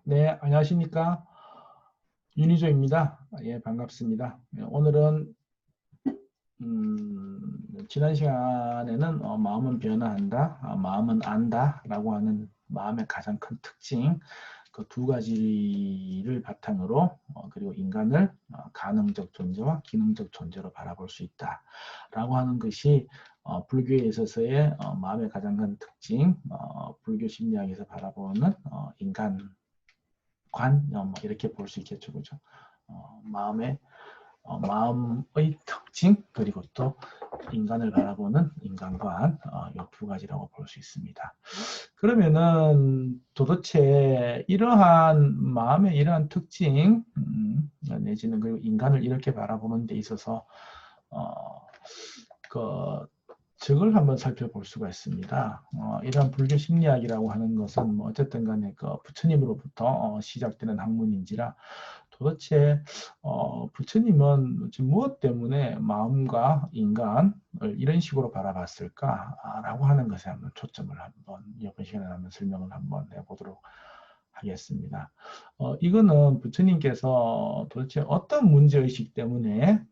네, 안녕하십니까. 윤희조입니다. 예, 반갑습니다. 예, 오늘은 지난 시간에는 마음은 변화한다, 마음은 안다 라고 하는 마음의 가장 큰 특징 그 두 가지를 바탕으로 그리고 인간을 가능적 존재와 기능적 존재로 바라볼 수 있다 라고 하는 것이 불교에 있어서의 마음의 가장 큰 특징, 불교 심리학에서 바라보는 인간 관, 뭐 이렇게 볼 수 있겠죠, 그죠? 마음의 특징 그리고 또 인간을 바라보는 인간관 이 두 가지라고 볼 수 있습니다. 그러면은 도대체 이러한 마음의 이러한 특징 내지는 그리고 인간을 이렇게 바라보는 데 있어서 그 적을 한번 살펴볼 수가 있습니다. 이러한 불교 심리학이라고 하는 것은 뭐 어쨌든 간에 그 부처님으로부터 시작되는 학문인지라 도대체 부처님은 지금 무엇 때문에 마음과 인간을 이런 식으로 바라봤을까라고 하는 것에 한번 초점을 한번 이번 시간에 한번 설명을 한번 해보도록 하겠습니다. 이거는 부처님께서 도대체 어떤 문제의식 때문에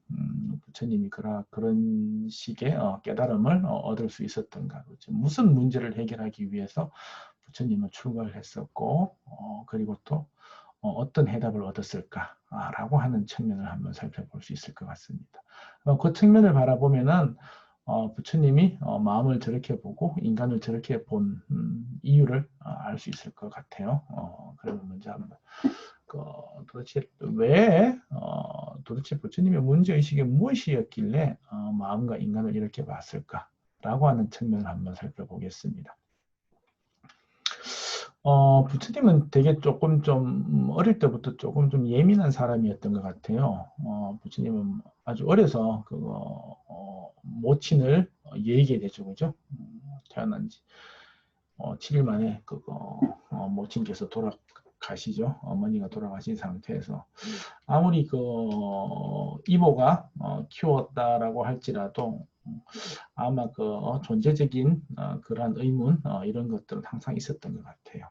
부처님이 그런 식의 깨달음을 얻을 수 있었던가, 무슨 문제를 해결하기 위해서 부처님은 출가를 했었고, 그리고 또 어떤 해답을 얻었을까라고 하는 측면을 한번 살펴볼 수 있을 것 같습니다. 그 측면을 바라보면은 부처님이 마음을 저렇게 보고 인간을 저렇게 본 이유를 알 수 있을 것 같아요. 그러면 먼저 한번 도대체 도대체 부처님의 문제의식이 무엇이었길래 마음과 인간을 이렇게 봤을까라고 하는 측면을 한번 살펴보겠습니다. 부처님은 되게 조금 좀 어릴 때부터 조금 좀 예민한 사람이었던 것 같아요. 부처님은 아주 어려서 모친을 얘기게 되죠, 그죠? 태어난 지 7일 만에 모친께서 돌아가시죠. 어머니가 돌아가신 상태에서 아무리 이모가 키웠다라고 할지라도 아마 존재적인 그러한 의문 이런 것들은 항상 있었던 것 같아요.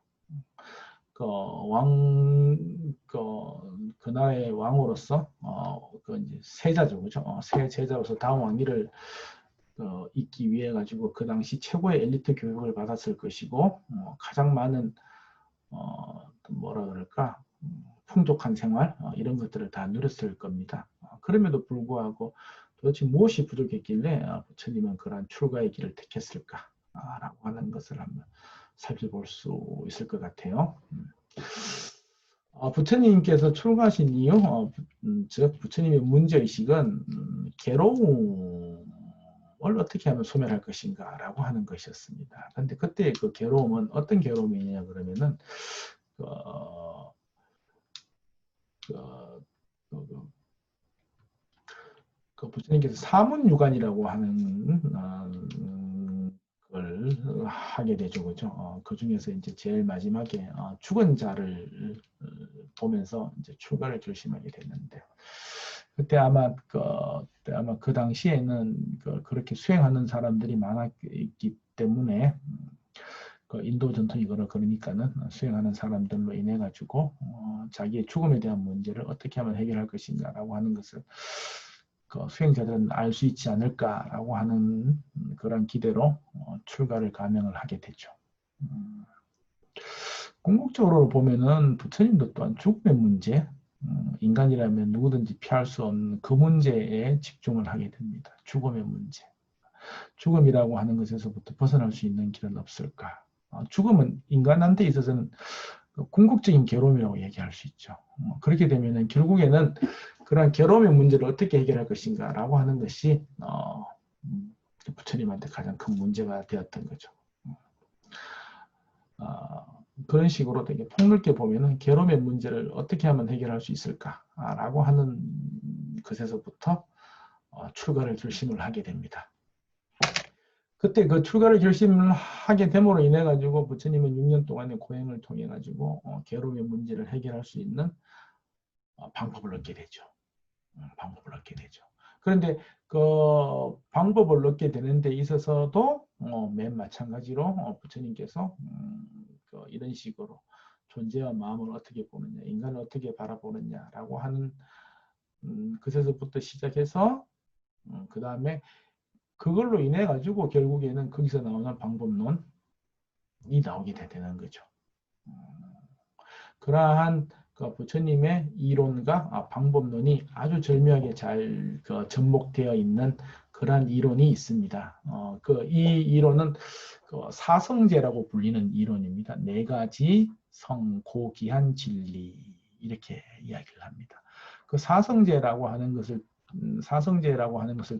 그 나라의 왕으로서 이제 세자죠, 그죠? 새 제자로서 다음 왕위를 잇기 위해 가지고 그 당시 최고의 엘리트 교육을 받았을 것이고 가장 많은 뭐라 그럴까 풍족한 생활 이런 것들을 다 누렸을 겁니다. 그럼에도 불구하고 도대체 무엇이 부족했길래 부처님은 그러한 출가의 길을 택했을까라고 하는 것을 한번 살펴볼 수 있을 것 같아요. 부처님께서 출가하신 이유, 즉 부처님의 문제의식은 괴로움을 어떻게 하면 소멸할 것인가라고 하는 것이었습니다. 그런데 그때 그 괴로움은 어떤 괴로움이냐 그러면은 부처님께서 사문유관이라고 하는 걸 하게 되죠, 그죠? 그 중에서 이제 제일 마지막에 죽은 자를 보면서 이제 출가를 결심하게 됐는데, 그때 아마 그 당시에는 그렇게 수행하는 사람들이 많았기 때문에 인도 전통이거나 그러니까는 수행하는 사람들로 인해 가지고 자기의 죽음에 대한 문제를 어떻게 하면 해결할 것인가라고 하는 것을 수행자들은 알 수 있지 않을까라고 하는 그런 기대로 출가를 감행을 하게 되죠. 궁극적으로 보면은 부처님도 또한 죽음의 문제, 인간이라면 누구든지 피할 수 없는 그 문제에 집중을 하게 됩니다. 죽음의 문제. 죽음이라고 하는 것에서부터 벗어날 수 있는 길은 없을까? 죽음은 인간한테 있어서는 궁극적인 괴로움이라고 얘기할 수 있죠. 그렇게 되면은 결국에는 그런 괴로움의 문제를 어떻게 해결할 것인가라고 하는 것이 부처님한테 가장 큰 문제가 되었던 거죠. 그런 식으로 되게 폭넓게 보면은 괴로움의 문제를 어떻게 하면 해결할 수 있을까라고 하는 것에서부터 출가를 결심을 하게 됩니다. 그때 그 출가를 결심을 하게 됨으로 인해 가지고 부처님은 6년 동안의 고행을 통해 가지고 괴로움의 문제를 해결할 수 있는 방법을 얻게 되죠. 방법을 얻게 되죠. 그런데 그 방법을 얻게 되는 데 있어서도 맨 마찬가지로 부처님께서 이런 식으로 존재와 마음을 어떻게 보느냐, 인간을 어떻게 바라보느냐라고 하는 그것에서부터 시작해서 그 다음에 그걸로 인해 가지고 결국에는 거기서 나오는 방법론이 나오게 되는 거죠. 그러한 그 부처님의 이론과 방법론이 아주 절묘하게 잘 접목되어 있는 그러한 이론이 있습니다. 이 이론은 사성제라고 불리는 이론입니다. 네 가지 성고기한 진리 이렇게 이야기를 합니다. 그 사성제라고 하는 것을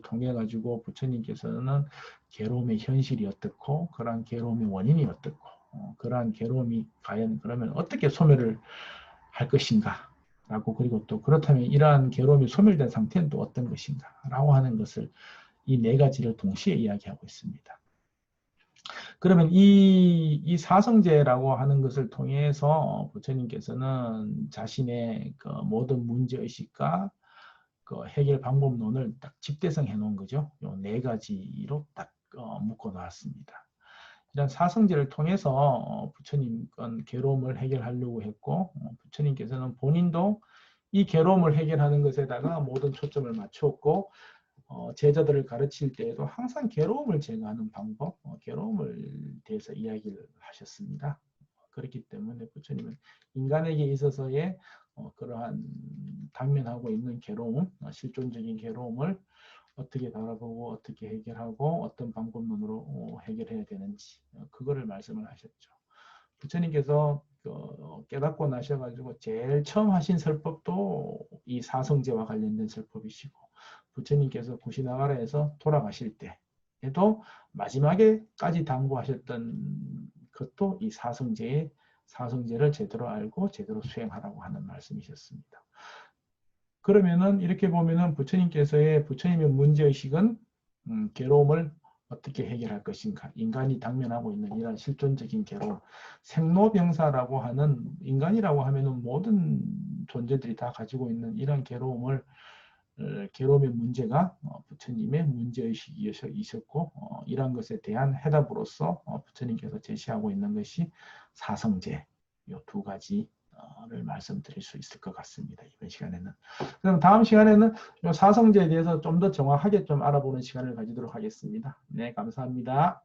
통해 가지고 부처님께서는 괴로움의 현실이 어떻고 그러한 괴로움의 원인이 어떻고 그러한 괴로움이 과연 그러면 어떻게 소멸을 할 것인가 라고 그리고 또 그렇다면 이러한 괴로움이 소멸된 상태는 또 어떤 것인가 라고 하는 것을 이 네 가지를 동시에 이야기하고 있습니다. 그러면 이 사성제라고 하는 것을 통해서 부처님께서는 자신의 그 모든 문제의식과 그 해결 방법론을 딱 집대성해 놓은 거죠. 이 네 가지로 딱 묶어 놨습니다. 이런 사성제를 통해서 부처님은 괴로움을 해결하려고 했고 부처님께서는 본인도 이 괴로움을 해결하는 것에다가 모든 초점을 맞추었고 제자들을 가르칠 때에도 항상 괴로움을 제거하는 방법, 괴로움을 대해서 이야기를 하셨습니다. 그렇기 때문에 부처님은 인간에게 있어서의 그러한 당면하고 있는 괴로움, 실존적인 괴로움을 어떻게 바라보고 어떻게 해결하고 어떤 방법론으로 해결해야 되는지 그거를 말씀을 하셨죠. 부처님께서 깨닫고 나셔가지고 제일 처음 하신 설법도 이 사성제와 관련된 설법이시고 부처님께서 구시나가라에서 돌아가실 때에도 마지막에까지 당부하셨던 것도 이 사성제를 제대로 알고 제대로 수행하라고 하는 말씀이셨습니다. 그러면은 이렇게 보면은 부처님의 문제의식은 괴로움을 어떻게 해결할 것인가, 인간이 당면하고 있는 이런 실존적인 괴로움, 생로병사라고 하는 인간이라고 하면은 모든 존재들이 다 가지고 있는 이런 괴로움의 문제가 부처님의 문제의식이셨고 이러한 것에 대한 해답으로서 부처님께서 제시하고 있는 것이 사성제 이 두 가지를 말씀드릴 수 있을 것 같습니다. 이번 시간에는. 그럼 다음 시간에는 이 사성제에 대해서 좀 더 정확하게 좀 알아보는 시간을 가지도록 하겠습니다. 네, 감사합니다.